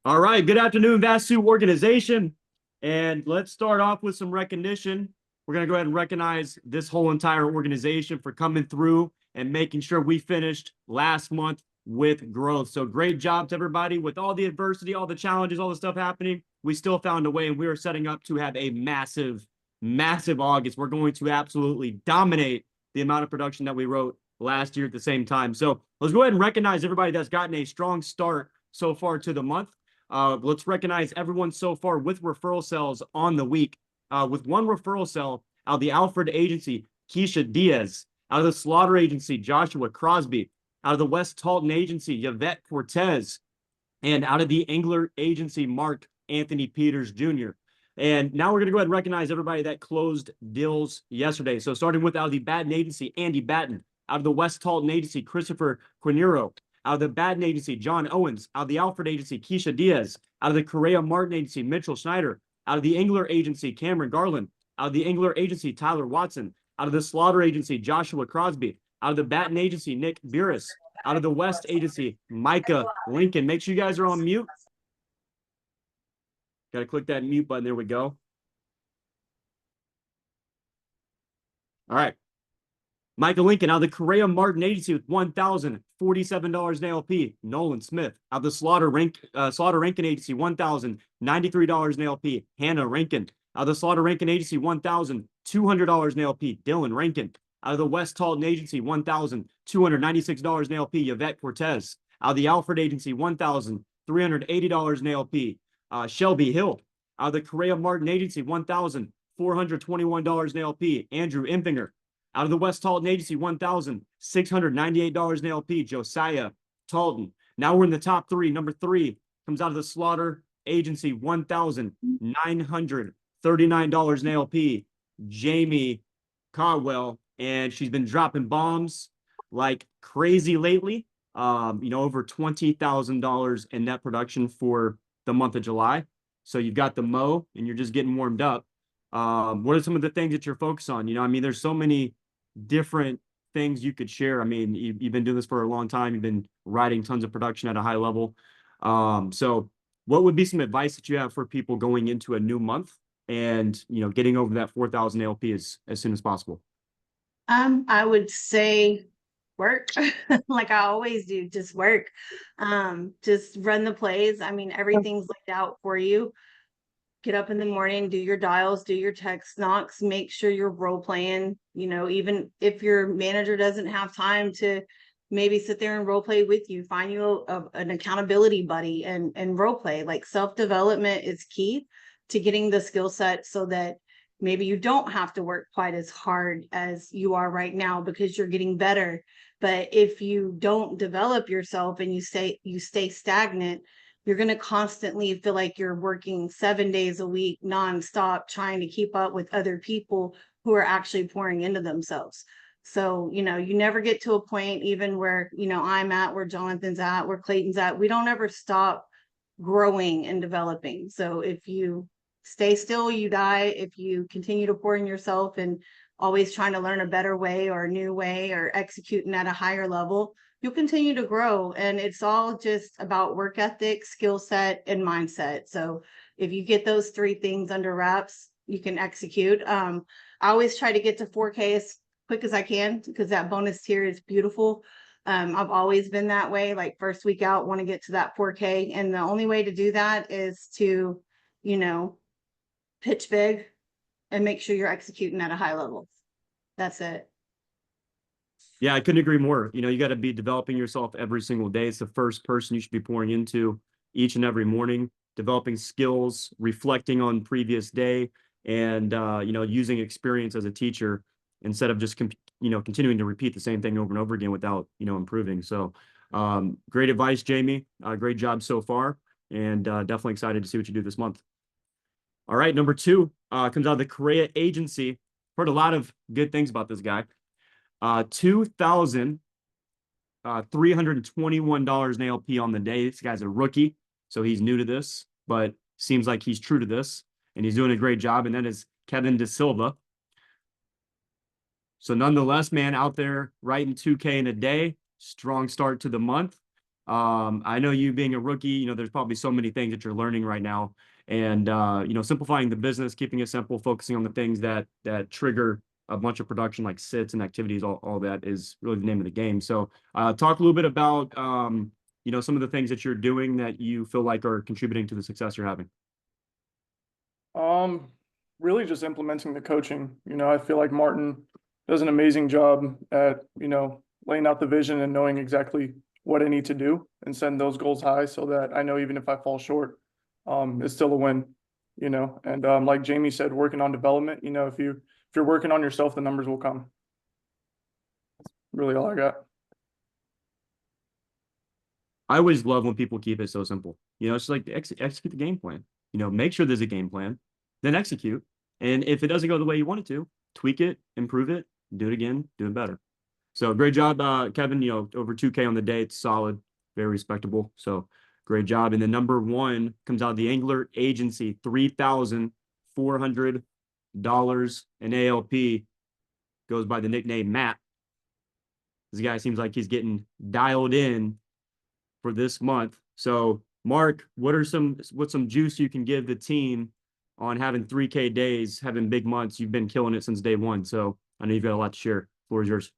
All right, good afternoon, Vasu organization. And let's start off with some recognition. We're going to go ahead and recognize this whole entire organization for coming through and making sure we finished last month with growth. So great job to everybody with all the adversity, all the challenges, all the stuff happening. We still found a way, and we are setting up to have a massive, massive August. We're going to absolutely dominate the amount of production that we wrote last year at the same time. So let's go ahead and recognize everybody that's gotten a strong start so far to the month. Let's recognize everyone so far with referral sales on the week. With one referral sale out of the Alfred Agency, Keisha Diaz. Out of the Slaughter Agency, Joshua Crosby. Out of the West Talton Agency, Yvette Cortez. And out of the Engler Agency, Mark Anthony Peters Jr. And now we're going to go ahead and recognize everybody that closed deals yesterday. So starting with out of the Batten Agency, Andy Batten. Out of the West Talton Agency, Christopher Quinero. Out of the Batten Agency, John Owens. Out of the Alfred Agency, Keisha Diaz. Out of the Correa Martin Agency, Mitchell Schneider. Out of the Engler Agency, Cameron Garland. Out of the Engler Agency, Tyler Watson. Out of the Slaughter Agency, Joshua Crosby. Out of the Batten Agency, Nick Burris. Out of the West Agency, Micah Lincoln. Make sure you guys are on mute. Got to click that mute button. There we go. All right. Michael Lincoln out of the Correa Martin Agency with $1,047 an ALP. Nolan Smith out of the Slaughter Rankin Agency, $1,093 an ALP. Hannah Rankin out of the Slaughter Rankin Agency, $1,200 an ALP. Dylan Rankin out of the West Talton Agency, $1,296 an ALP. Yvette Cortez out of the Alfred Agency, $1,380 an ALP. Shelby Hill out of the Correa Martin Agency, $1,421 an ALP. Andrew Imfinger out of the West Talton Agency, $1,698 an ALP. Josiah Talton. Now we're in the top three. Number 3 comes out of the Slaughter Agency, $1,939 an ALP. Jamie Caldwell. And she's been dropping bombs like crazy lately. Over $20,000 in net production for the month of July. So you've got the Mo, and you're just getting warmed up. What are some of the things that you're focused on? There's so many different things you could share. You've been doing this for a long time. You've been writing tons of production at a high level. So what would be some advice that you have for people going into a new month and, getting over that 4,000 ALP as soon as possible? I would say work like I always do, just work. Just run the plays. Everything's laid out for you. Get up in the morning, do your dials, do your text knocks, make sure you're role playing. Even if your manager doesn't have time to maybe sit there and role play with you, find you an accountability buddy and role play. Like self-development is key to getting the skill set so that maybe you don't have to work quite as hard as you are right now because you're getting better. But if you don't develop yourself and you stay stagnant, you're going to constantly feel like you're working 7 days a week nonstop, trying to keep up with other people who are actually pouring into themselves. So, you never get to a point even where, I'm at, where Jonathan's at, where Clayton's at. We don't ever stop growing and developing. So if you stay still, you die. If you continue to pour in yourself and always trying to learn a better way or a new way or executing at a higher level, you'll continue to grow. And it's all just about work ethic, skill set, and mindset. So if you get those 3 things under wraps, you can execute. I always try to get to 4K as quick as I can because that bonus tier is beautiful. I've always been that way. Like first week out, want to get to that 4K. And the only way to do that is to, pitch big and make sure you're executing at a high level. That's it. Yeah, I couldn't agree more. You got to be developing yourself every single day. It's the first person you should be pouring into each and every morning, developing skills, reflecting on previous day, and using experience as a teacher instead of just continuing to repeat the same thing over and over again without improving. So, great advice, Jamie. Great job so far, and definitely excited to see what you do this month. All right, number 2 comes out of the Correa Agency. Heard a lot of good things about this guy. $2,321 an ALP on the day. This guy's a rookie, so he's new to this, but seems like he's true to this, and he's doing a great job, and that is Kevin De Silva. So nonetheless, man, out there writing 2K in a day, strong start to the month. I know you being a rookie, there's probably so many things that you're learning right now. And simplifying the business, keeping it simple, focusing on the things that trigger a bunch of production like sits and activities, all that is really the name of the game. So talk a little bit about some of the things that you're doing that you feel like are contributing to the success you're having. Um, Really just implementing the coaching. I feel like Martin does an amazing job at, laying out the vision and knowing exactly what I need to do and setting those goals high so that I know even if I fall short, it's still a win. And like Jamie said, working on development, if you're working on yourself, the numbers will come. That's really all I got. I always love when people keep it so simple. It's like execute the game plan. Make sure there's a game plan, then execute. And if it doesn't go the way you want it to, tweak it, improve it, do it again, do it better. So great job, Kevin. Over 2K on the day. It's solid, very respectable. So great job. And the number one comes out of the Angler Agency, $3,400 in ALP. Goes by the nickname Matt. This guy seems like he's getting dialed in for this month. So, Mark, what's some juice you can give the team on having 3K days, having big months? You've been killing it since day one. So I know you've got a lot to share. Floor is yours.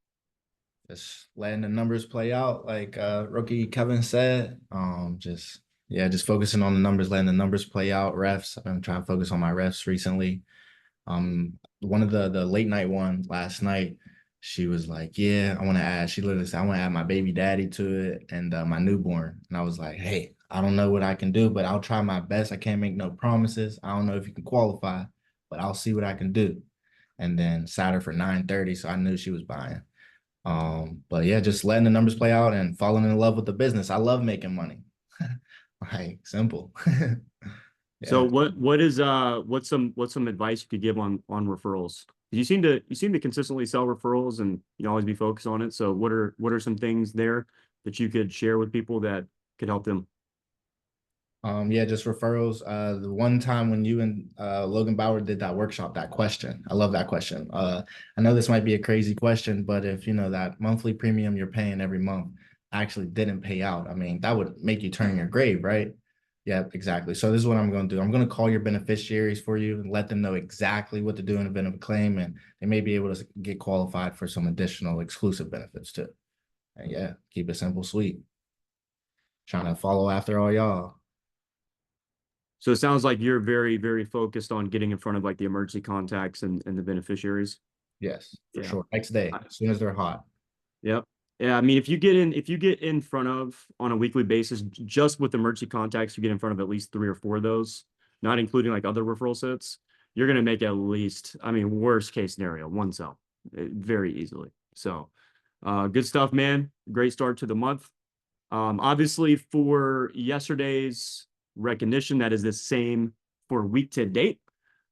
Just letting the numbers play out, like rookie Kevin said. Just focusing on the numbers, letting the numbers play out. Refs, I've been trying to focus on my refs recently. One of the late night one last night, she was like, "Yeah, I want to add." She literally said, "I want to add my baby daddy to it and my newborn." And I was like, "Hey, I don't know what I can do, but I'll try my best. I can't make no promises. I don't know if you can qualify, but I'll see what I can do." And then sat her for 9:30, so I knew she was buying. But yeah, just letting the numbers play out and falling in love with the business. I love making money. Like simple. Yeah. So what's some advice you could give on referrals? You seem to consistently sell referrals and always be focused on it. So what are some things there that you could share with people that could help them? Yeah, just referrals. The one time when you and Logan Bauer did that workshop, that question, I love that question. I know this might be a crazy question, but if that monthly premium you're paying every month actually didn't pay out, I mean, that would make you turn in your grave, right? Yeah, exactly. So this is what I'm going to do. I'm going to call your beneficiaries for you and let them know exactly what to do in the event of a claim, and they may be able to get qualified for some additional exclusive benefits too. And yeah, keep it simple, sweet. Trying to follow after all y'all. So it sounds like you're very, very focused on getting in front of like the emergency contacts and the beneficiaries. Yes, for Yeah. sure. Next day, as soon as they're hot. Yep. Yeah. I mean, if you get in front of on a weekly basis, just with emergency contacts, you get in front of at least 3 or 4 of those, not including like other referral sets, you're going to make at least, I mean, worst case scenario, 1 sale very easily. So, good stuff, man. Great start to the month. Obviously for yesterday's recognition, that is the same for week to date.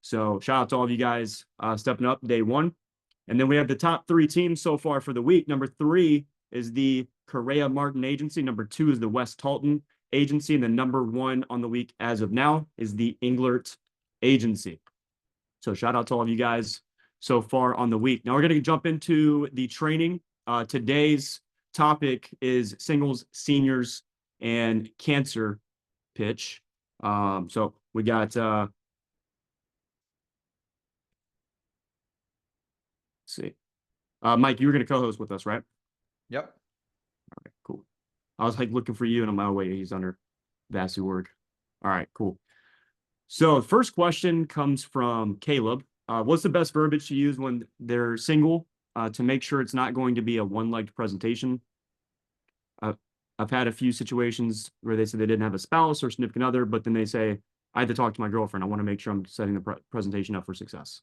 So shout out to all of you guys stepping up day one. And then we have the top 3 teams so far for the week. Number 3 is the Correa Martin Agency. Number 2 is the West Talton Agency. And the number 1 on the week as of now is the Englert Agency. So shout out to all of you guys so far on the week. Now we're going to jump into the training. Today's topic is singles, seniors, and cancer pitch. So we got let's see. Mike, you were going to co-host with us, right? Yep. Okay, cool. I was like looking for you, and on my way, he's under Vasu work. All right, cool. So the first question comes from Caleb. What's the best verbiage to use when they're single to make sure it's not going to be a one-legged presentation? I've had a few situations where they said they didn't have a spouse or significant other, but then they say, I had to talk to my girlfriend. I want to make sure I'm setting the presentation up for success.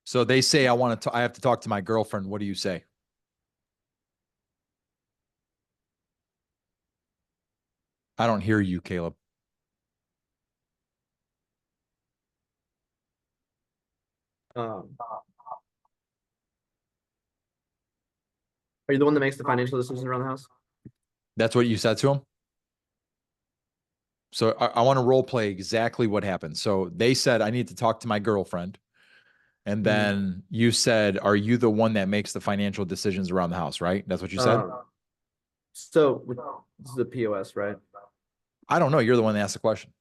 So they say I have to talk to my girlfriend. What do you say? I don't hear you, Caleb. Are you the one that makes the financial decisions around the house? That's what you said to him? So I want to role play exactly what happened. So they said, I need to talk to my girlfriend. And then you said, are you the one that makes the financial decisions around the house, right? That's what you said? So this is the POS, right? I don't know. You're the one that asked the question.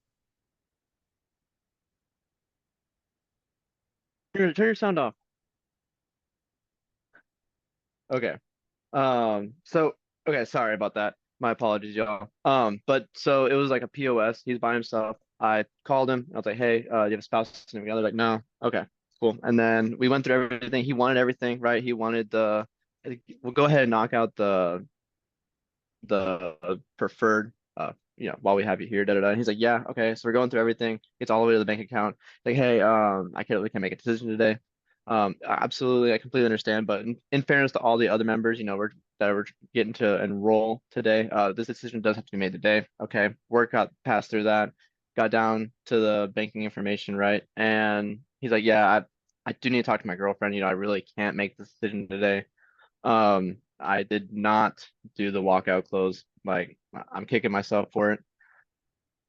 Turn your sound off. Okay. So okay, sorry about that. My apologies, y'all. But so it was like a POS. He's by himself. I called him. I was like, hey, do you have a spouse? And they're like, no. Okay, cool. And then we went through everything. He wanted everything, right? He wanted we'll go ahead and knock out the preferred while we have you here, da da da. And he's like, yeah, okay. So we're going through everything. It's all the way to the bank account. Like, hey, we can make a decision today. Absolutely, I completely understand. But in fairness to all the other members, we're getting to enroll today, this decision does have to be made today. Okay, work got passed through that, got down to the banking information, right? And he's like, yeah, I do need to talk to my girlfriend. I really can't make this decision today. I did not do the walkout close. Like, I'm kicking myself for it.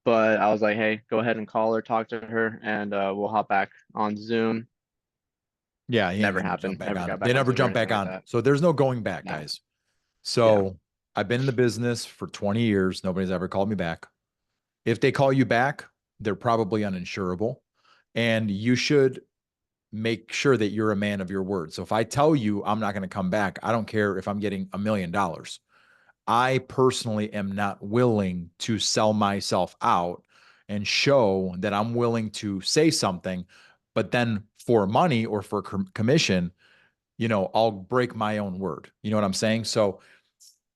But I was like, hey, go ahead and call her, talk to her, and we'll hop back on Zoom. Yeah, he ain't Never gonna happened. jump back Never on. got They back on never Zoom or jump back anything like on. that. So there's no going back, No. guys. So I've been in the business for 20 years. Nobody's ever called me back. If they call you back, they're probably uninsurable. And you should make sure that you're a man of your word. So if I tell you I'm not going to come back, I don't care if I'm getting $1 million. I personally am not willing to sell myself out and show that I'm willing to say something, but then for money or for commission, I'll break my own word. You know what I'm saying? So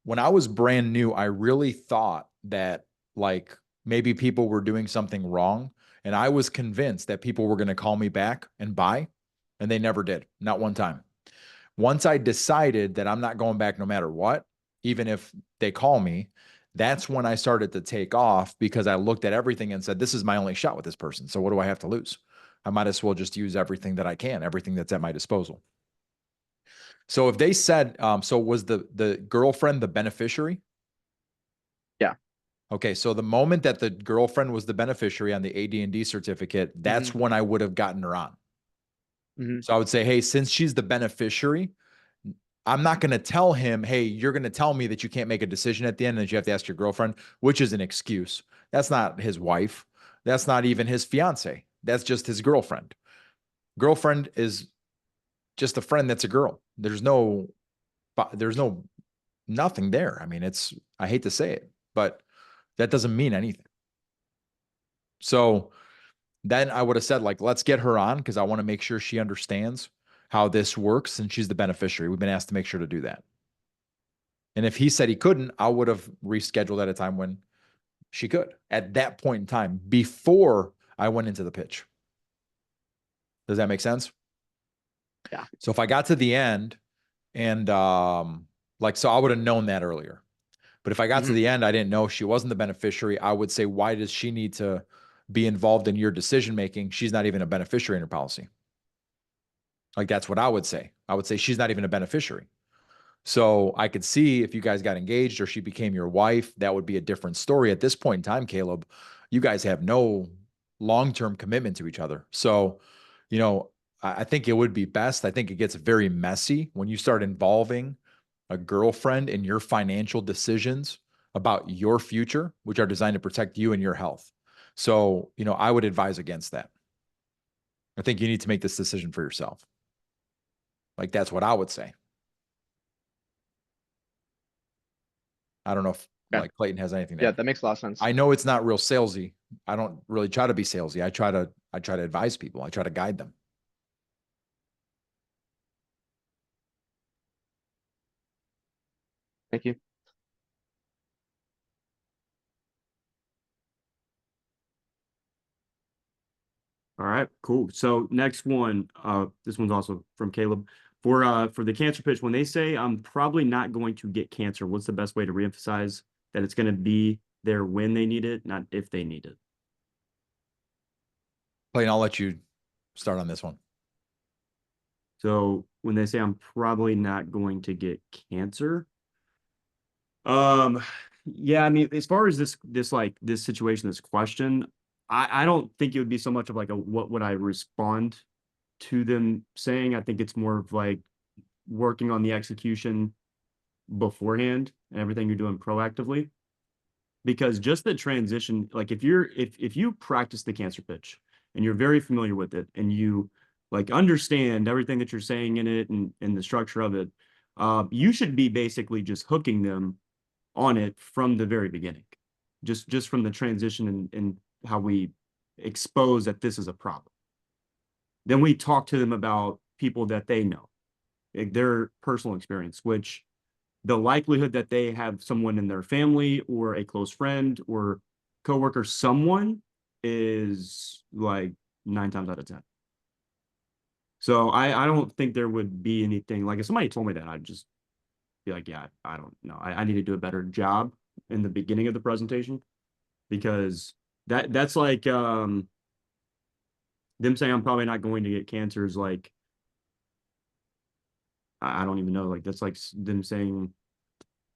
when I was brand new, I really thought that like maybe people were doing something wrong. And I was convinced that people were going to call me back and buy, and they never did. Not one time. Once I decided that I'm not going back no matter what, even if they call me, that's when I started to take off because I looked at everything and said, this is my only shot with this person. So what do I have to lose? I might as well just use everything that I can, everything that's at my disposal. So if they said, so was the girlfriend the beneficiary? Yeah. Okay, so the moment that the girlfriend was the beneficiary on the AD&D certificate, that's when I would have gotten her on. So I would say, hey, since she's the beneficiary, I'm not going to tell him, hey, you're going to tell me that you can't make a decision at the end and that you have to ask your girlfriend, which is an excuse. That's not his wife. That's not even his fiance. That's just his girlfriend. Girlfriend is just a friend that's a girl. There's nothing there. I mean, I hate to say it, but that doesn't mean anything. So then I would have said, like, let's get her on because I want to make sure she understands how this works and she's the beneficiary. We've been asked to make sure to do that. And if he said he couldn't, I would have rescheduled at a time when she could at that point in time before I went into the pitch. Does that make sense? Yeah. So if I got to the end and so I would have known that earlier. But if I got to the end, I didn't know she wasn't the beneficiary. I would say, why does she need to be involved in your decision making? She's not even a beneficiary in her policy. Like, that's what I would say. I would say she's not even a beneficiary. So I could see if you guys got engaged or she became your wife, that would be a different story. At this point in time, Caleb, you guys have no long-term commitment to each other. So, I think it would be best. I think it gets very messy when you start involving a girlfriend in your financial decisions about your future, which are designed to protect you and your health. So, I would advise against that. I think you need to make this decision for yourself. Like, that's what I would say. I don't know if like Clayton has anything to add. That makes a lot of sense. I know it's not real salesy. I don't really try to be salesy. I try to advise people. I try to guide them. Thank you. All right, cool. So next one, this one's also from Caleb. For the cancer pitch, when they say I'm probably not going to get cancer, what's the best way to reemphasize that it's going to be there when they need it, not if they need it? Clayton, I'll let you start on this one. So when they say I'm probably not going to get cancer, yeah, I mean, as far as this situation, this question, I don't think it would be so much of like what would I respond to them saying. I think it's more of like working on the execution beforehand and everything you're doing proactively. Because just the transition, like if you practice the cancer pitch and you're very familiar with it and you like understand everything that you're saying in it and the structure of it, you should be basically just hooking them on it from the very beginning. Just from the transition and how we expose that this is a problem. Then we talk to them about people that they know, like their personal experience, which the likelihood that they have someone in their family or a close friend or coworker, someone is like 9 times out of 10. So I don't think there would be anything like if somebody told me that, I'd just be like, yeah, I don't know. I need to do a better job in the beginning of the presentation because that's like them saying I'm probably not going to get cancer is like I don't even know. Like that's like them saying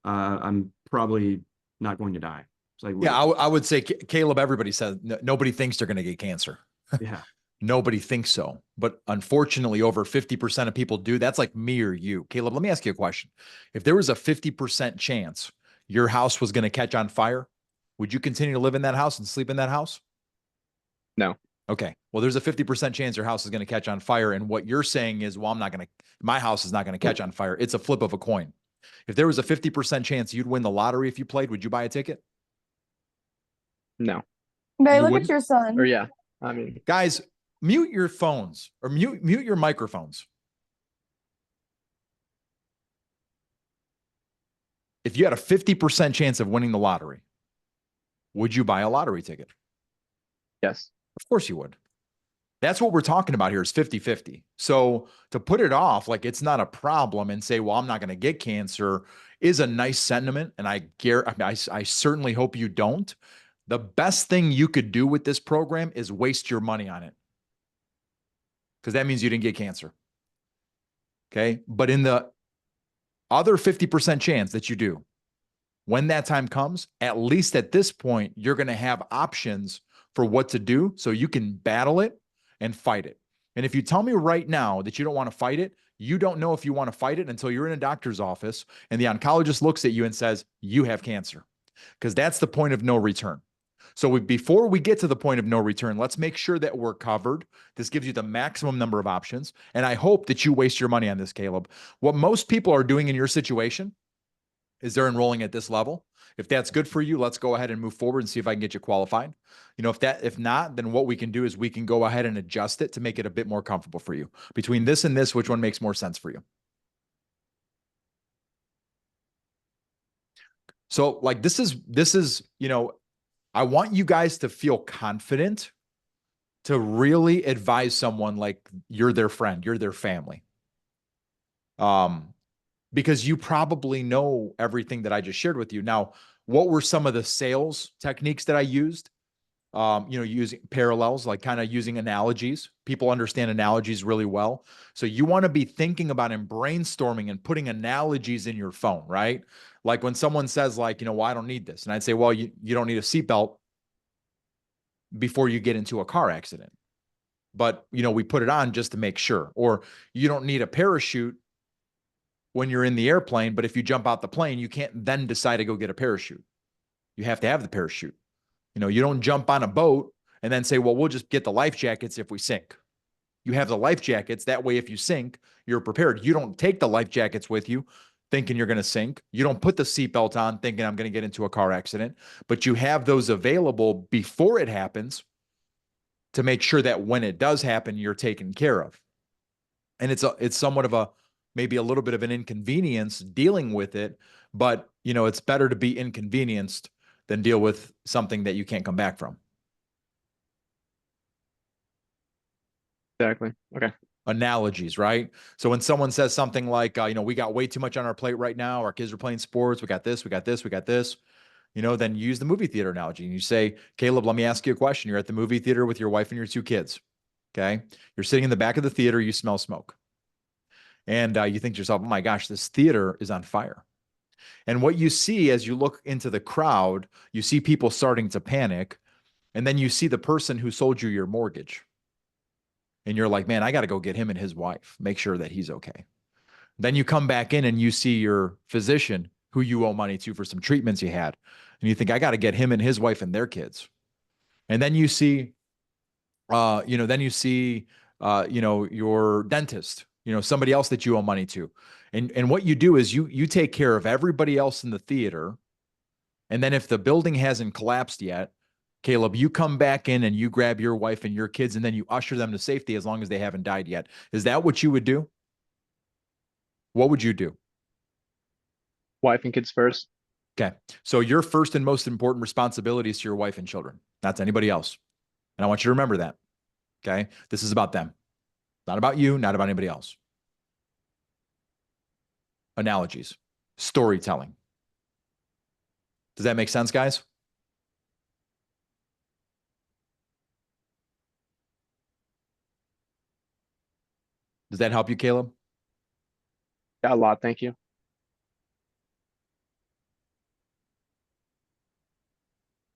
I'm probably not going to die. It's like Yeah, I would say Caleb. Everybody says nobody thinks they're going to get cancer. yeah. Nobody thinks so, but unfortunately, over 50% of people do. That's like me or you, Caleb. Let me ask you a question: if there was a 50% chance your house was going to catch on fire, would you continue to live in that house and sleep in that house? No. Okay. Well, there's a 50% chance your house is going to catch on fire. And what you're saying is, well, my house is not going to catch on fire. It's a flip of a coin. If there was a 50% chance you'd win the lottery if you played, would you buy a ticket? No. Ray, You look wouldn't? at your son. Or yeah. I mean, Guys, mute your phones or mute your microphones. If you had a 50% chance of winning the lottery, would you buy a lottery ticket? yes. Of course you would. That's what we're talking about here is 50-50. So to put it off like it's not a problem and say, well, I'm not going to get cancer is a nice sentiment. And I certainly hope you don't. The best thing you could do with this program is waste your money on it. Because that means you didn't get cancer. Okay. But in the other 50% chance that you do, when that time comes, at least at this point, you're going to have options for what to do so you can battle it and fight it. And if you tell me right now that you don't want to fight it, you don't know if you want to fight it until you're in a doctor's office and the oncologist looks at you and says, you have cancer, because that's the point of no return. So before we get to the point of no return, let's make sure that we're covered. This gives you the maximum number of options. And I hope that you waste your money on this, Caleb. What most people are doing in your situation is they're enrolling at this level. If that's good for you, let's go ahead and move forward and see if I can get you qualified. You know, if not, then what we can do is we can go ahead and adjust it to make it a bit more comfortable for you. Between this and this, which one makes more sense for you? So like this is, you know, I want you guys to feel confident to really advise someone like you're their friend, you're their family. Because you probably know everything that I just shared with you. Now, what were some of the sales techniques that I used? You know, using parallels, like kind of using analogies. People understand analogies really well. So you want to be thinking about and brainstorming and putting analogies in your phone, right? Like when someone says like, you know, well, I don't need this. And I'd say, well, you don't need a seatbelt before you get into a car accident. But, you know, we put it on just to make sure. Or you don't need a parachute when you're in the airplane, but if you jump out the plane, you can't then decide to go get a parachute. You have to have the parachute. You know, you don't jump on a boat and then say, well, we'll just get the life jackets if we sink. You have the life jackets. That way, if you sink, you're prepared. You don't take the life jackets with you thinking you're going to sink. You don't put the seatbelt on thinking I'm going to get into a car accident, but you have those available before it happens to make sure that when it does happen, you're taken care of. And it's somewhat of a, maybe a little bit of an inconvenience dealing with it, but you know, it's better to be inconvenienced than deal with something that you can't come back from. Exactly. Okay. Analogies, right? So when someone says something like, you know, we got way too much on our plate right now. Our kids are playing sports. We got this, we got this, we got this, you know, then use the movie theater analogy. And you say, Caleb, let me ask you a question. You're at the movie theater with your wife and your 2 kids. Okay. You're sitting in the back of the theater. You smell smoke. And you think to yourself, oh my gosh, this theater is on fire. And what you see as you look into the crowd, you see people starting to panic. And then you see the person who sold you your mortgage. And you're like, man, I got to go get him and his wife, make sure that he's okay. Then you come back in and you see your physician who you owe money to for some treatments you had. And you think, I got to get him and his wife and their kids. And then you see, your dentist, somebody else that you owe money to. And what you do is you take care of everybody else in the theater. And then if the building hasn't collapsed yet, Caleb, you come back in and you grab your wife and your kids, and then you usher them to safety as long as they haven't died yet. Is that what you would do? What would you do? Wife and kids first. Okay. So your first and most important responsibility is to your wife and children, not to anybody else. And I want you to remember that. Okay. This is about them, not about you, not about anybody else. Analogies, storytelling. Does that make sense, guys? Does that help you, Caleb? Yeah, a lot. Thank you.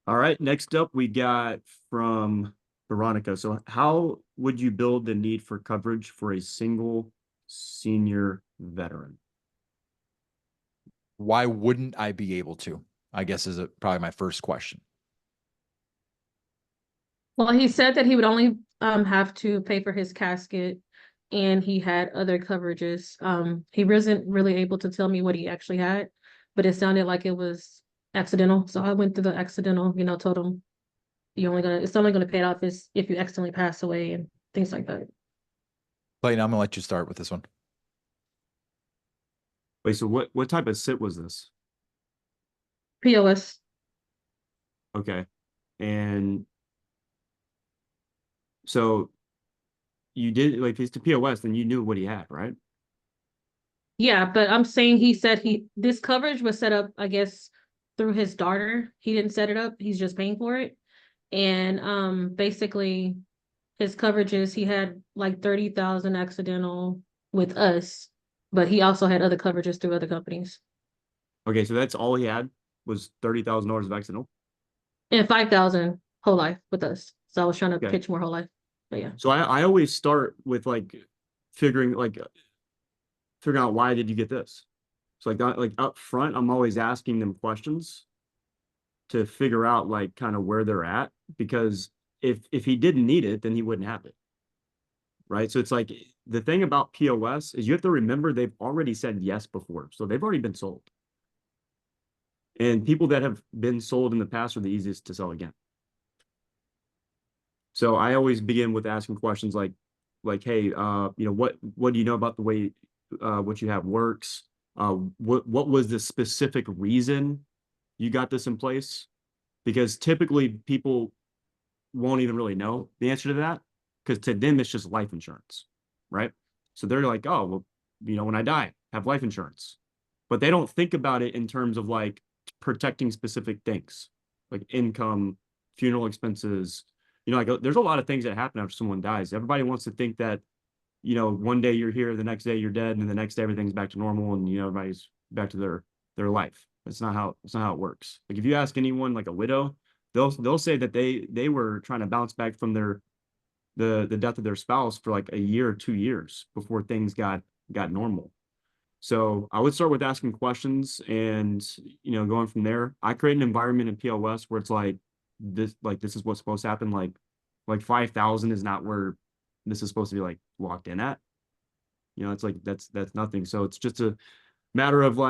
All right, next up we got from Veronica. So how would you build the need for coverage for a single senior veteran? Why wouldn't I be able to? I guess is probably my first question. Well, he said that he would only have to pay for his casket, and he had other coverages. He wasn't really able to tell me what he actually had, but it sounded like it was accidental. So I went through the accidental, told him it's only gonna pay it off if you accidentally pass away and things like that. Clayton, I'm gonna let you start with this one. Wait, so what type of sit was this? POS. Okay. And so you did, like, if it's to POS, then you knew what he had, right? Yeah, but I'm saying he said this coverage was set up, I guess, through his daughter. He didn't set it up. He's just paying for it. And basically his coverages, he had like 30,000 accidental with us, but he also had other coverages through other companies. Okay, so that's all he had was $30,000 of accidental. And 5,000 whole life with us. So I was trying to Okay. pitch more whole life. But yeah. So I always start with figuring out why did you get this? So like up front, I'm always asking them questions to figure out kind of where they're at, because if he didn't need it, then he wouldn't have it. Right. So it's like the thing about POS is you have to remember they've already said yes before. So they've already been sold. And people that have been sold in the past are the easiest to sell again. So I always begin with asking questions like, hey, what do you know about the way what you have works? What was the specific reason you got this in place? Because typically people won't even really know the answer to that, because to them it's just life insurance, right? So they're like, oh, well, when I die, have life insurance. But they don't think about it in terms of protecting specific things like income, funeral expenses. There's a lot of things that happen after someone dies. Everybody wants to think that, one day you're here, the next day you're dead, and the next day everything's back to normal and everybody's back to their life. That's not how it works. Like if you ask anyone, like a widow, they'll say that they were trying to bounce back from the death of their spouse for like a year or 2 years before things got normal. So I would start with asking questions and going from there. I create an environment in POS where it's this is what's supposed to happen. Like 5,000 is not where this is supposed to be locked in at. It's like that's nothing. So it's just a matter of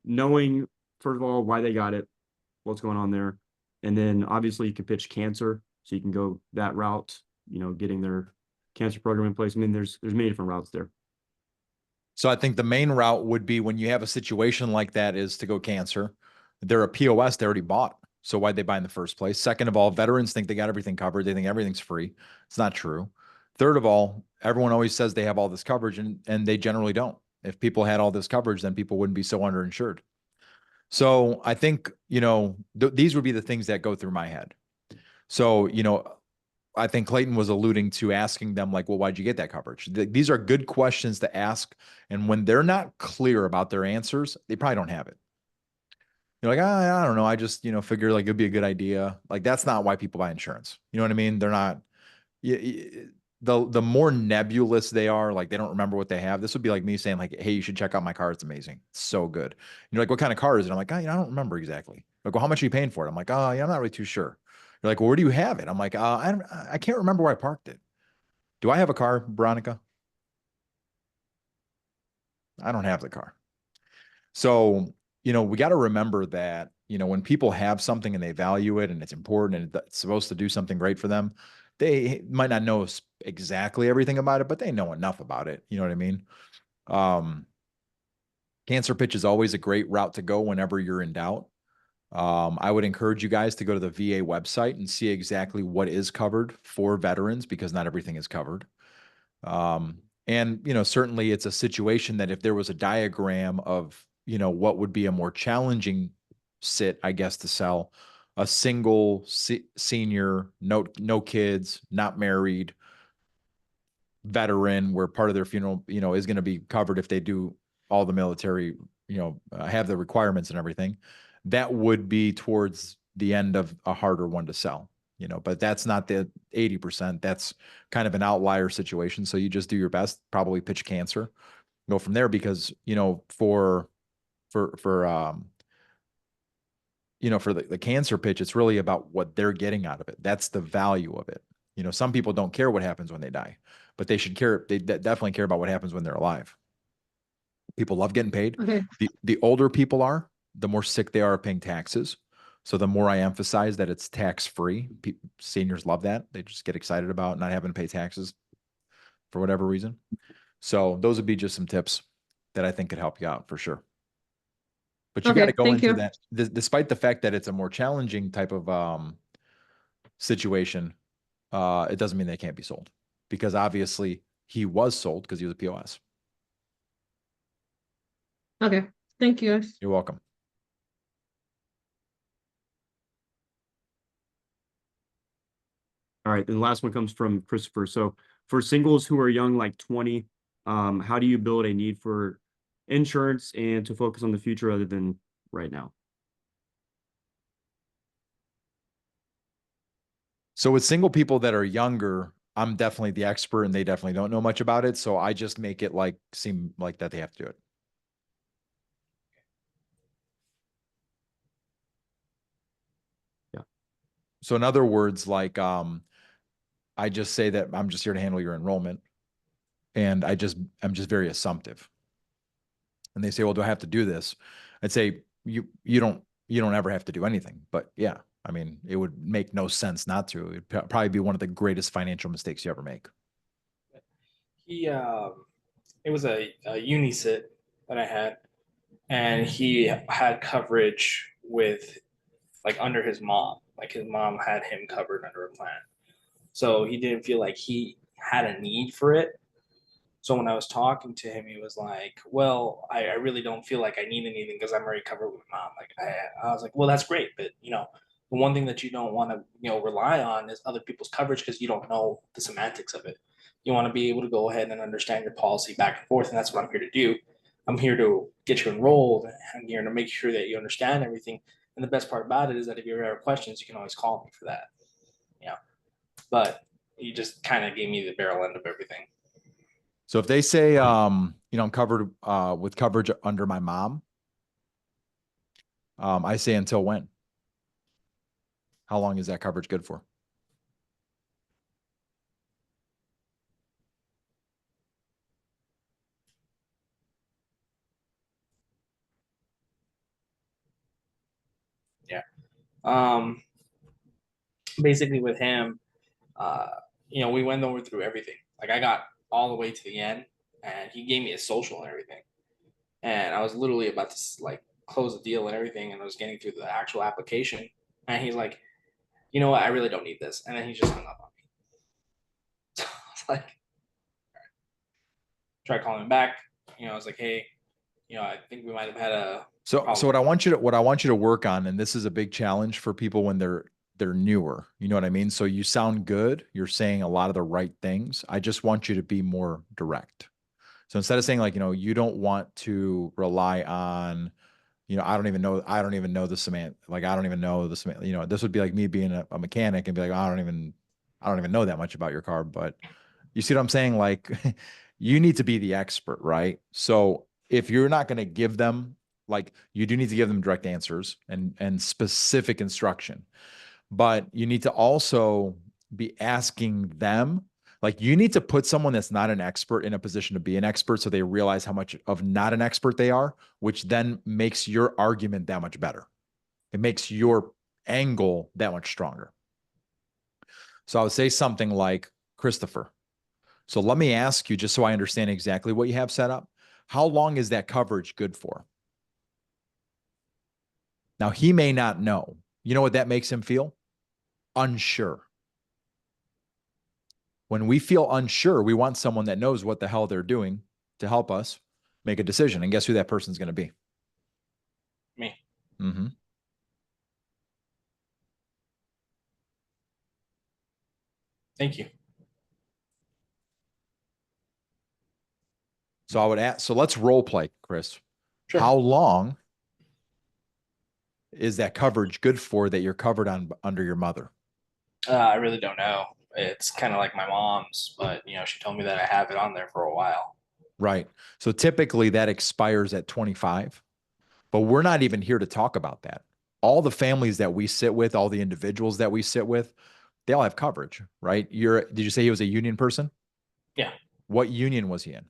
knowing, first of all, why they got it, what's going on there. And then obviously you can pitch cancer, so you can go that route, getting their cancer program in place. I mean, there's many different routes there. So I think the main route would be, when you have a situation like that, is to go cancer. They're a POS they already bought. So why'd they buy in the first place? Second of all, veterans think they got everything covered. They think everything's free. It's not true. Third of all, everyone always says they have all this coverage, and they generally don't. If people had all this coverage, then people wouldn't be so underinsured. So I think, these would be the things that go through my head. So, I think Clayton was alluding to asking them well, why'd you get that coverage? These are good questions to ask. And when they're not clear about their answers, they probably don't have it. You're like, I don't know. I just, figure it'd be a good idea. That's not why people buy insurance. You know what I mean? They're not, the more nebulous they are, like they don't remember what they have. This would be like me saying like, hey, you should check out my car. It's amazing. It's so good. And you're like, what kind of car is it? I'm like, oh, I don't remember exactly. Like, well, how much are you paying for it? I'm like, oh, yeah, I'm not really too sure. You're like, well, where do you have it? I'm like, I can't remember where I parked it. Do I have a car, Veronica? I don't have the car. So, we got to remember that, when people have something and they value it and it's important and it's supposed to do something great for them, they might not know exactly everything about it, but they know enough about it. You know what I mean? Cancer pitch is always a great route to go whenever you're in doubt. I would encourage you guys to go to the VA website and see exactly what is covered for veterans, because not everything is covered. And, certainly it's a situation that if there was a diagram of, what would be a more challenging sit, I guess, to sell, a single senior, no kids, not married veteran, where part of their funeral, is going to be covered if they do all the military, have the requirements and everything, that would be towards the end of a harder one to sell. But that's not the 80%. That's kind of an outlier situation. So you just do your best, probably pitch cancer, go from there, because, for the cancer pitch, it's really about what they're getting out of it. That's the value of it. Some people don't care what happens when they die, but they should care. They definitely care about what happens when they're alive. People love getting paid. Okay. The older people are, the more sick they are of paying taxes. So the more I emphasize that it's tax-free, seniors love that. They just get excited about not having to pay taxes for whatever reason. So those would be just some tips that I think could help you out for sure. But you got to Okay, go thank into you. that, despite the fact that it's a more challenging type of situation, it doesn't mean they can't be sold, because obviously he was sold because he was a POS. Okay, thank you guys. You're welcome. All right, then the last one comes from Christopher. So for singles who are young, like 20, how do you build a need for insurance and to focus on the future other than right now? So with single people that are younger, I'm definitely the expert and they definitely don't know much about it. So I just make it seem like that they have to do it. Yeah. So in other words, I just say that I'm just here to handle your enrollment. And I'm just very assumptive. And they say, well, do I have to do this? I'd say you don't ever have to do anything. But yeah, I mean, it would make no sense not to. It'd probably be one of the greatest financial mistakes you ever make. It was a uni sit that I had, and he had coverage with like under his mom. Like his mom had him covered under a plan. So he didn't feel like he had a need for it. So when I was talking to him, he was like, well, I really don't feel like I need anything because I'm already covered with my mom. Like I was like, well, that's great. But the one thing that you don't want to, rely on is other people's coverage because you don't know the semantics of it. You want to be able to go ahead and understand your policy back and forth. And that's what I'm here to do. I'm here to get you enrolled. I'm here to make sure that you understand everything. And the best part about it is that if you ever have questions, you can always call me for that. But you just kind of gave me the barrel end of everything. So if they say, I'm covered with coverage under my mom, I say until when? How long is that coverage good for? Yeah. Basically with him, we went over through everything. Like I got all the way to the end and he gave me a social and everything. And I was literally about to close the deal and everything. And I was getting through the actual application. And he's like, you know what? I really don't need this. And then he just hung up on me. So I was like, try calling him back. I was like, hey, I think we might have had a So problem. what I want you to work on, and this is a big challenge for people when they're newer, you know what I mean? So you sound good. You're saying a lot of the right things. I just want you to be more direct. So instead of saying you don't want to rely on, I don't even know the cement. I don't even know the cement. This would be like me being a mechanic and be like, I don't even know that much about your car, but You see what I'm saying? Like you need to be the expert, right? So if you're not going to give them, like you do need to give them direct answers and specific instruction, but you need to also be asking them, like you need to put someone that's not an expert in a position to be an expert so they realize how much of not an expert they are, which then makes your argument that much better. It makes your angle that much stronger. So I would say something like, Christopher, so let me ask you, just so I understand exactly what you have set up, how long is that coverage good for? Now, he may not know. You know what that makes him feel? Unsure. When we feel unsure, we want someone that knows what the hell they're doing to help us make a decision. And guess who that person's going to be? Me. Mm-hmm. Thank you. So I would ask, so let's role play, Chris. Sure. How long is that coverage good for that you're covered on under your mother? I really don't know. It's kind of like my mom's, but she told me that I have it on there for a while. Right. So typically that expires at 25, but we're not even here to talk about that. All the families that we sit with, all the individuals that we sit with, they all have coverage, right? Did you say he was a union person? Yeah. What union was he in?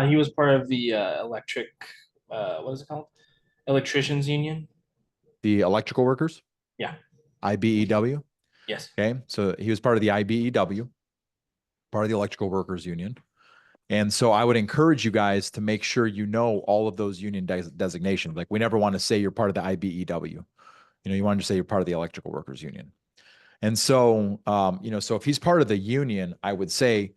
He was part of the electric, what is it called? Electricians Union. The electrical workers? Yeah. IBEW? Yes. Okay. So he was part of the IBEW, part of the electrical workers union. And so I would encourage you guys to make sure you know all of those union designations. Like we never want to say you're part of the IBEW. You want to say you're part of the electrical workers union. And so, so if he's part of the union, I would say,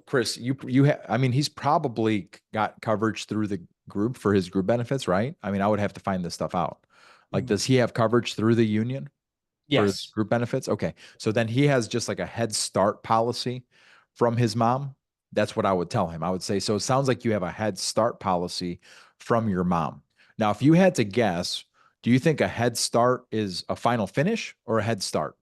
Chris, he's probably got coverage through the group for his group benefits, right? I mean, I would have to find this stuff out. Like, does he have coverage through the union? For his Yes. group benefits? Okay. So then he has just like a head start policy from his mom. That's what I would tell him. I would say, so it sounds like you have a head start policy from your mom. Now, if you had to guess, do you think a head start is a final finish or a head start?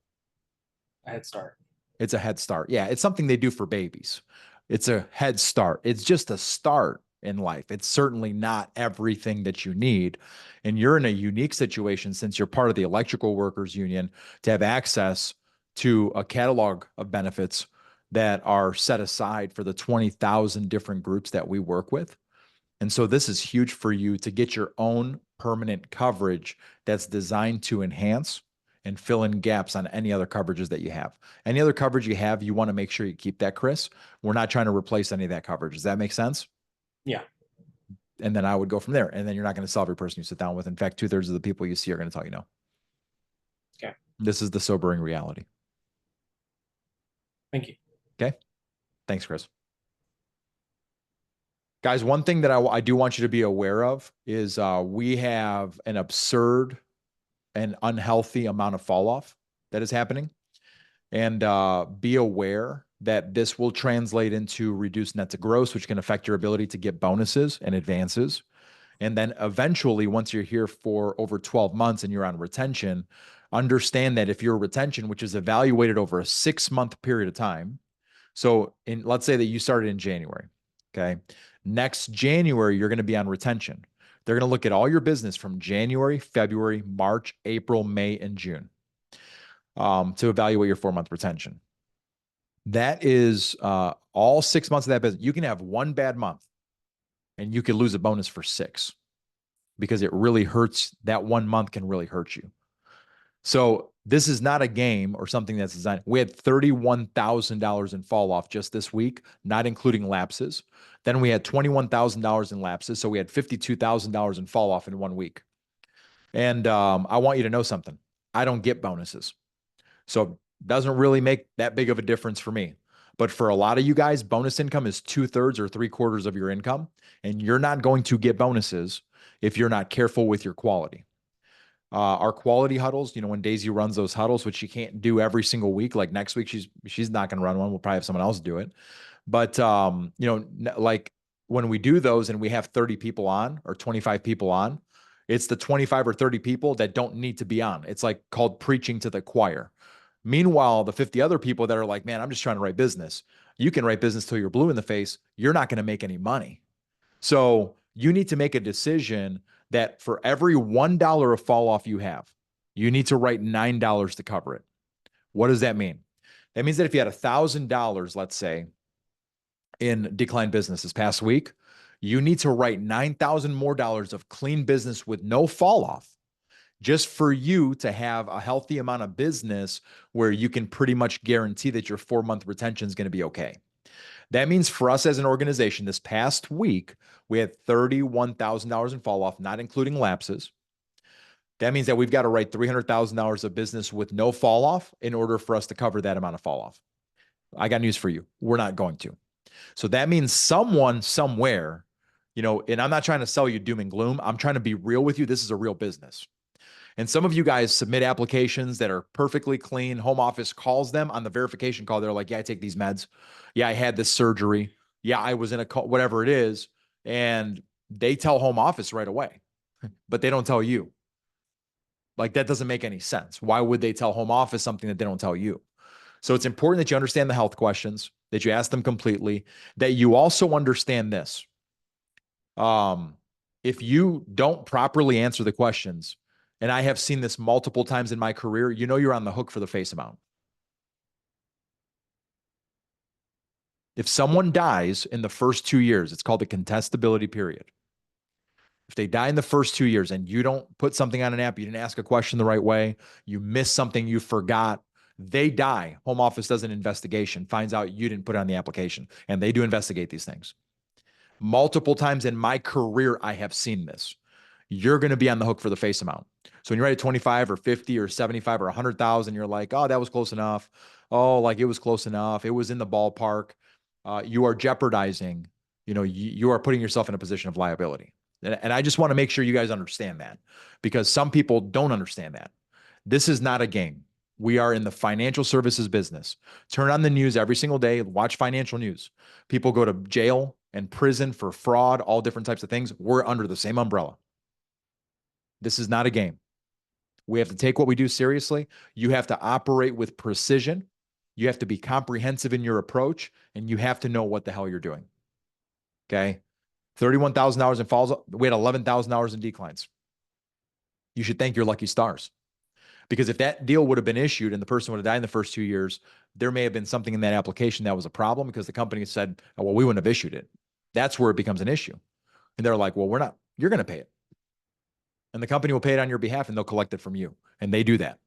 A head start. It's a head start. Yeah, it's something they do for babies. It's a head start. It's just a start in life. It's certainly not everything that you need. And you're in a unique situation since you're part of the electrical workers union to have access to a catalog of benefits that are set aside for the 20,000 different groups that we work with. And so this is huge for you to get your own permanent coverage that's designed to enhance and fill in gaps on any other coverages that you have. Any other coverage you have, you want to make sure you keep that, Chris. We're not trying to replace any of that coverage. Does that make sense? Yeah. And then I would go from there. And then you're not going to sell every person you sit down with. In fact, 2/3 of the people you see are going to tell you no. Okay. This is the sobering reality. Thank you. Okay. Thanks, Chris. Guys, one thing that I do want you to be aware of is we have an absurd and unhealthy amount of fall off that is happening. And be aware that this will translate into reduced net to gross, which can affect your ability to get bonuses and advances. And then eventually, once you're here for over 12 months and you're on retention, understand that if your retention, which is evaluated over a 6-month period of time, so let's say that you started in January, okay? Next January, you're going to be on retention. They're going to look at all your business from January, February, March, April, May, and June to evaluate your 4-month retention. That is all 6 months of that business. You can have one bad month and you could lose a bonus for 6 because it really hurts. That 1 month can really hurt you. So this is not a game or something that's designed. We had $31,000 in fall off just this week, not including lapses. Then we had $21,000 in lapses. So we had $52,000 in fall off in 1 week. And I want you to know something. I don't get bonuses. So it doesn't really make that big of a difference for me. But for a lot of you guys, bonus income is 2/3 or 3/4 of your income. And you're not going to get bonuses if you're not careful with your quality. Our quality huddles, when Daisy runs those huddles, which she can't do every single week, like next week, she's not going to run one. We'll probably have someone else do it. But, like when we do those and we have 30 people on or 25 people on, it's the 25 or 30 people that don't need to be on. It's like called preaching to the choir. Meanwhile, the 50 other people that are like, man, I'm just trying to write business. You can write business till you're blue in the face. You're not going to make any money. So you need to make a decision that for every $1 of fall off you have, you need to write $9 to cover it. What does that mean? That means that if you had $1,000, let's say, in declined business this past week, you need to write $9,000 more of clean business with no fall off, just for you to have a healthy amount of business where you can pretty much guarantee that your 4-month retention is going to be okay. That means for us as an organization, this past week, we had $31,000 in fall off, not including lapses. That means that we've got to write $300,000 of business with no fall off in order for us to cover that amount of fall off. I got news for you. We're not going to. So that means someone somewhere, and I'm not trying to sell you doom and gloom. I'm trying to be real with you. This is a real business. And some of you guys submit applications that are perfectly clean. Home office calls them on the verification call. They're like, yeah, I take these meds. Yeah, I had this surgery. Yeah, I was in a call, whatever it is. And they tell home office right away, but they don't tell you. Like, that doesn't make any sense. Why would they tell home office something that they don't tell you? So it's important that you understand the health questions, that you ask them completely, that you also understand this. If you don't properly answer the questions, and I have seen this multiple times in my career, you're on the hook for the face amount. If someone dies in the first 2 years, it's called the contestability period. If they die in the first 2 years and you don't put something on an app, you didn't ask a question the right way, you missed something, you forgot, they die. Home office does an investigation, finds out you didn't put it on the application, and they do investigate these things. Multiple times in my career, I have seen this. You're going to be on the hook for the face amount. So when you're at 25 or 50 or 75 or 100,000, you're like, oh, that was close enough. Oh, like it was close enough. It was in the ballpark. You are jeopardizing, you are putting yourself in a position of liability. And I just want to make sure you guys understand that, because some people don't understand that. This is not a game. We are in the financial services business. Turn on the news every single day, watch financial news. People go to jail and prison for fraud, all different types of things. We're under the same umbrella. This is not a game. We have to take what we do seriously. You have to operate with precision. You have to be comprehensive in your approach, and you have to know what the hell you're doing. Okay? $31,000 in falls. We had $11,000 in declines. You should thank your lucky stars. Because if that deal would have been issued and the person would have died in the first 2 years, there may have been something in that application that was a problem, because the company said, oh, well, we wouldn't have issued it. That's where it becomes an issue. And they're like, well, we're not, you're going to pay it. And the company will pay it on your behalf, and they'll collect it from you. And they do that.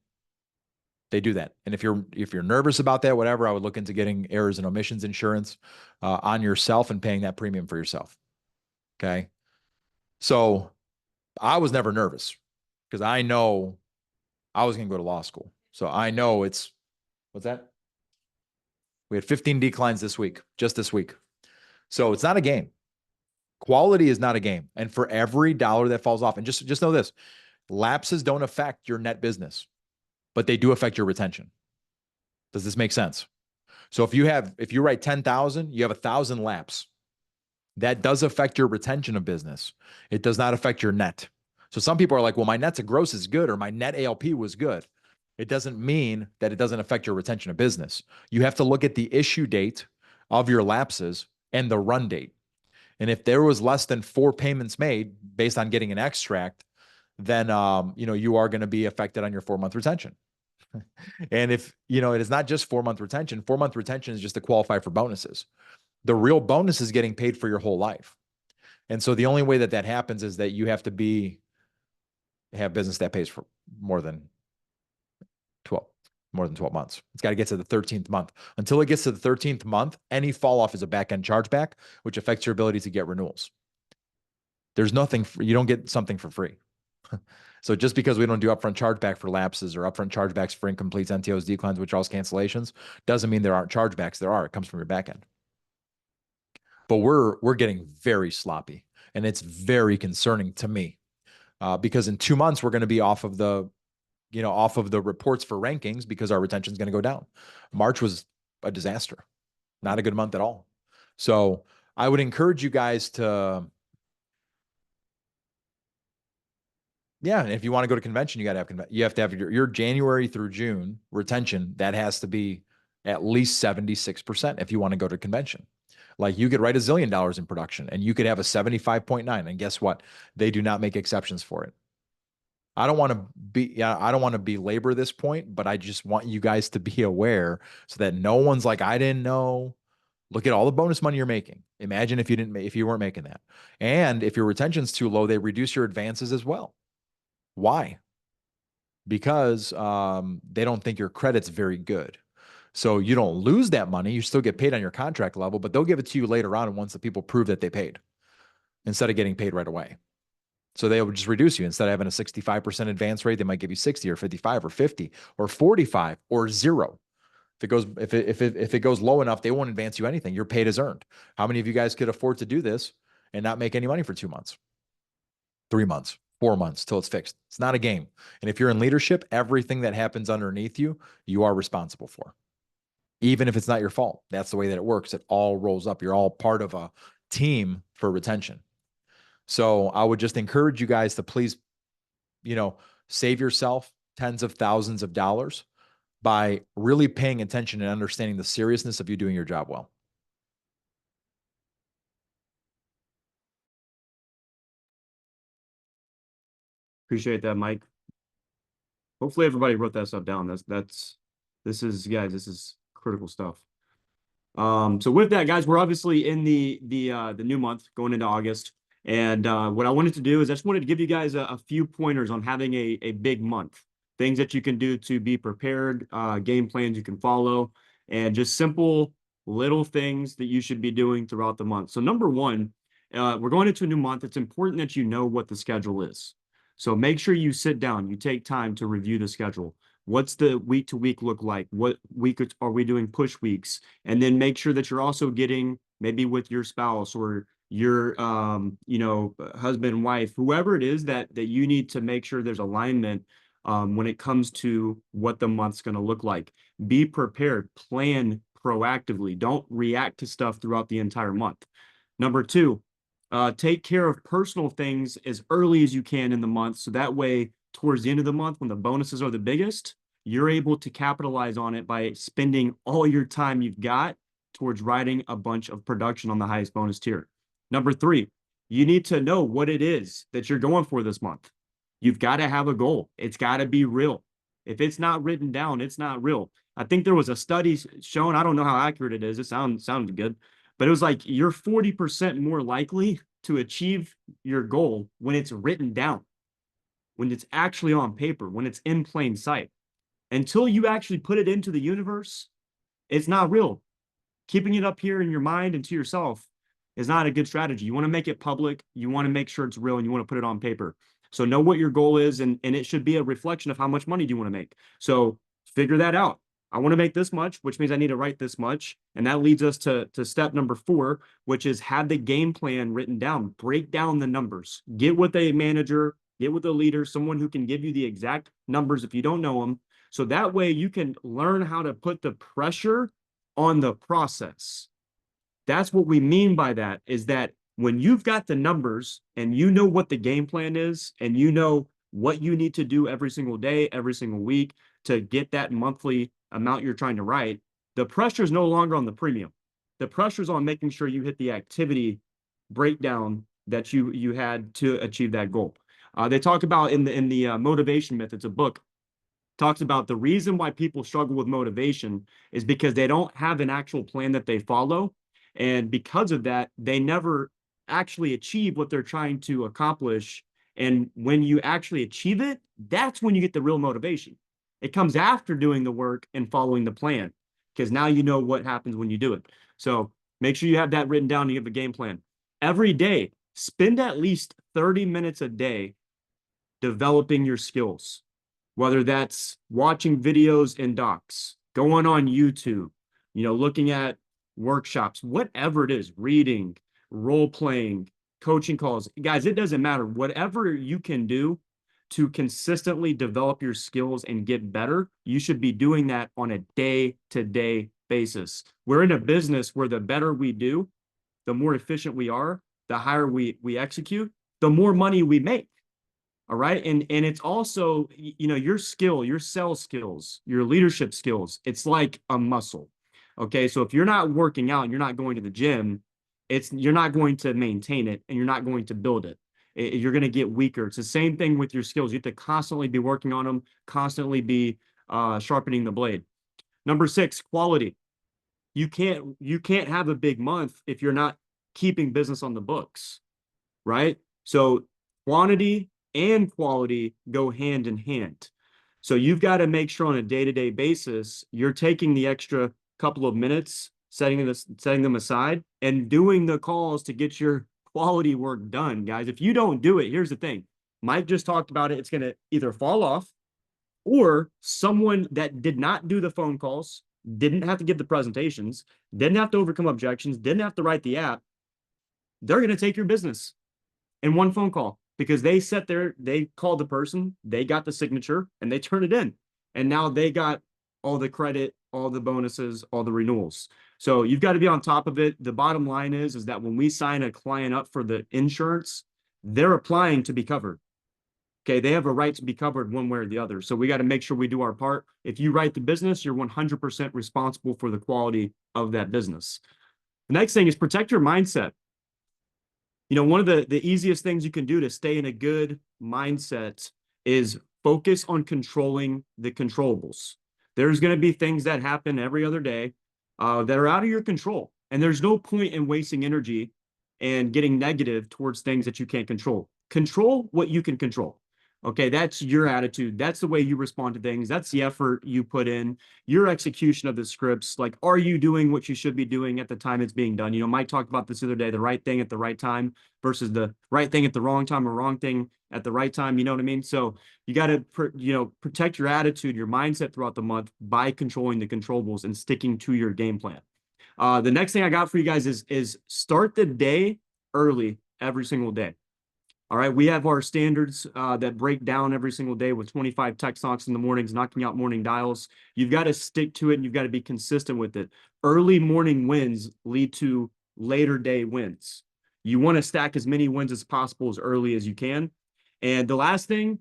They do that. And if you're nervous about that, whatever, I would look into getting errors and omissions insurance on yourself and paying that premium for yourself. Okay. So I was never nervous, because I know I was going to go to law school. So I know what's that? We had 15 declines this week, just this week. So it's not a game. Quality is not a game. And for every dollar that falls off, and just know this, lapses don't affect your net business, but they do affect your retention. Does this make sense? So if you write 10,000, you have 1,000 lapse. That does affect your retention of business. It does not affect your net. So some people are like, well, my net to gross is good, or my net ALP was good. It doesn't mean that it doesn't affect your retention of business. You have to look at the issue date of your lapses and the run date. And if there was less than 4 payments made based on getting an extract, then you are going to be affected on your 4-month retention. And if it is not just 4-month retention, 4-month retention is just to qualify for bonuses. The real bonus is getting paid for your whole life. And so the only way that happens is that you have to have business that pays for more than 12 months. It's got to get to the 13th month. Until it gets to the 13th month, any fall off is a back-end chargeback, which affects your ability to get renewals. There's nothing, you don't get something for free. So just because we don't do upfront chargeback for lapses or upfront chargebacks for incompletes, NTOs, declines, withdrawals, cancellations, doesn't mean there aren't chargebacks. There are. It comes from your back end. But we're getting very sloppy, and it's very concerning to me, because in 2 months we're going to be off of the reports for rankings, because our retention is going to go down. March was a disaster, not a good month at all. So I would encourage you guys to, and if you want to go to convention, you have to have your January through June retention. That has to be at least 76% if you want to go to convention. Like you could write $1 zillion in production and you could have a 75.9. And guess what? They do not make exceptions for it. I don't want to belabor this point, but I just want you guys to be aware so that no one's like, I didn't know. Look at all the bonus money you're making. Imagine if you weren't making that. And if your retention's too low, they reduce your advances as well. Why? Because they don't think your credit's very good. So you don't lose that money. You still get paid on your contract level, but they'll give it to you later on once the people prove that they paid instead of getting paid right away. So they will just reduce you. Instead of having a 65% advance rate, they might give you 60 or 55 or 50 or 45 or 0. If it goes low enough, they won't advance you anything. Your paid is earned. How many of you guys could afford to do this and not make any money for 2 months, 3 months, 4 months till it's fixed? It's not a game. And if you're in leadership, everything that happens underneath you, you are responsible for. Even if it's not your fault. That's the way that it works. It all rolls up. You're all part of a team for retention. So I would just encourage you guys to please, save yourself tens of thousands of dollars by really paying attention and understanding the seriousness of you doing your job well. Appreciate that, Mike. Hopefully everybody wrote that stuff down. This is critical stuff. So with that, guys, we're obviously in the new month going into August. And what I wanted to do is I just wanted to give you guys a few pointers on having a big month, things that you can do to be prepared, game plans you can follow, and just simple little things that you should be doing throughout the month. So number one, we're going into a new month. It's important that you know what the schedule is. So make sure you sit down, you take time to review the schedule. What's the week to week look like? What week are we doing push weeks? And then make sure that you're also getting maybe with your spouse or your husband, wife, whoever it is that you need to make sure there's alignment when it comes to what the month's going to look like. Be prepared, plan proactively. Don't react to stuff throughout the entire month. Number two, take care of personal things as early as you can in the month. So that way, towards the end of the month, when the bonuses are the biggest, you're able to capitalize on it by spending all your time you've got towards writing a bunch of production on the highest bonus tier. Number three, you need to know what it is that you're going for this month. You've got to have a goal. It's got to be real. If it's not written down, it's not real. I think there was a study shown, I don't know how accurate it is. It sounded good, but it was like you're 40% more likely to achieve your goal when it's written down, when it's actually on paper, when it's in plain sight. Until you actually put it into the universe, it's not real. Keeping it up here in your mind and to yourself is not a good strategy. You want to make it public. You want to make sure it's real and you want to put it on paper. So know what your goal is, and it should be a reflection of how much money do you want to make. So figure that out. I want to make this much, which means I need to write this much. And that leads us to step number 4, which is have the game plan written down. Break down the numbers. Get with a manager, get with a leader, someone who can give you the exact numbers if you don't know them. So that way you can learn how to put the pressure on the process. That's what we mean by that, is that when you've got the numbers and you know what the game plan is and you know what you need to do every single day, every single week to get that monthly amount you're trying to write, the pressure is no longer on the premium. The pressure is on making sure you hit the activity breakdown that you had to achieve that goal. They talk about in the Motivation Myth, it's a book, talks about the reason why people struggle with motivation is because they don't have an actual plan that they follow. And because of that, they never actually achieve what they're trying to accomplish. And when you actually achieve it, that's when you get the real motivation. It comes after doing the work and following the plan, because now you know what happens when you do it. So make sure you have that written down and you have a game plan. Every day, spend at least 30 minutes a day developing your skills, whether that's watching videos and docs, going on YouTube, looking at workshops, whatever it is, reading, role playing, coaching calls. Guys, it doesn't matter. Whatever you can do to consistently develop your skills and get better, you should be doing that on a day-to-day basis. We're in a business where the better we do, the more efficient we are, the higher we execute, the more money we make. All right. And it's also, your skill, your sales skills, your leadership skills, it's like a muscle. Okay. So if you're not working out and you're not going to the gym, you're not going to maintain it and you're not going to build it. You're going to get weaker. It's the same thing with your skills. You have to constantly be working on them, constantly be sharpening the blade. Number 6, quality. You can't have a big month if you're not keeping business on the books, right? So quantity and quality go hand in hand. So you've got to make sure on a day-to-day basis, you're taking the extra couple of minutes, setting them aside and doing the calls to get your quality work done, guys. If you don't do it, here's the thing. Mike just talked about it. It's going to either fall off, or someone that did not do the phone calls, didn't have to give the presentations, didn't have to overcome objections, didn't have to write the app, they're going to take your business in one phone call because they called the person, they got the signature, and they turned it in. And now they got all the credit, all the bonuses, all the renewals. So you've got to be on top of it. The bottom line is that when we sign a client up for the insurance, they're applying to be covered. Okay, they have a right to be covered one way or the other. So we got to make sure we do our part. If you write the business, you're 100% responsible for the quality of that business. The next thing is protect your mindset. You know, one of the easiest things you can do to stay in a good mindset is focus on controlling the controllables. There's going to be things that happen every other day that are out of your control. And there's no point in wasting energy and getting negative towards things that you can't control. Control what you can control. Okay, that's your attitude. That's the way you respond to things. That's the effort you put in, your execution of the scripts. Like, are you doing what you should be doing at the time it's being done? You know, Mike talked about this the other day, the right thing at the right time versus the right thing at the wrong time or wrong thing at the right time. You know what I mean? So you got to, protect your attitude, your mindset throughout the month by controlling the controllables and sticking to your game plan. The next thing I got for you guys is start the day early every single day. All right, we have our standards that break down every single day with 25 tech talks in the mornings, knocking out morning dials. You've got to stick to it and you've got to be consistent with it. Early morning wins lead to later day wins. You want to stack as many wins as possible as early as you can. And the last thing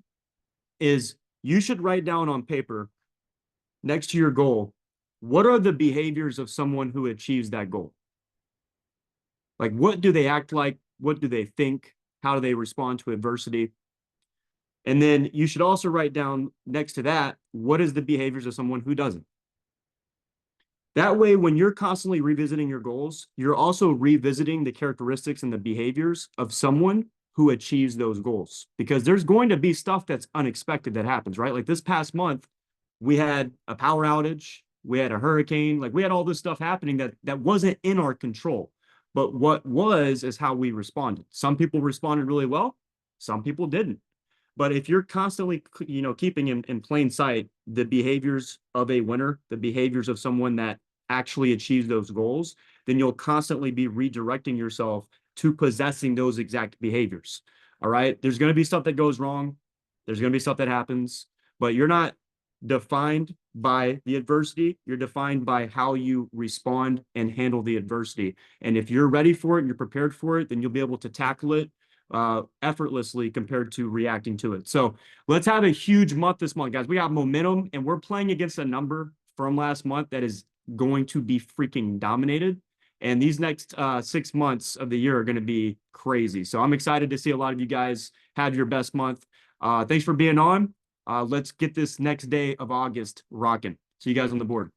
is you should write down on paper next to your goal, what are the behaviors of someone who achieves that goal? Like, what do they act like? What do they think? How do they respond to adversity? And then you should also write down next to that, what is the behaviors of someone who doesn't? That way, when you're constantly revisiting your goals, you're also revisiting the characteristics and the behaviors of someone who achieves those goals. Because there's going to be stuff that's unexpected that happens, right? Like this past month, we had a power outage, we had a hurricane, like we had all this stuff happening that wasn't in our control. But what was is how we responded. Some people responded really well, some people didn't. But if you're constantly, keeping in plain sight the behaviors of a winner, the behaviors of someone that actually achieves those goals, then you'll constantly be redirecting yourself to possessing those exact behaviors. All right. There's going to be stuff that goes wrong. There's going to be stuff that happens, but you're not defined by the adversity. You're defined by how you respond and handle the adversity. And if you're ready for it and you're prepared for it, then you'll be able to tackle it effortlessly compared to reacting to it. So let's have a huge month this month, guys. We got momentum and we're playing against a number from last month that is going to be freaking dominated. And these next 6 months of the year are going to be crazy. So I'm excited to see a lot of you guys have your best month. Thanks for being on. Let's get this next day of August rocking. See you guys on the board.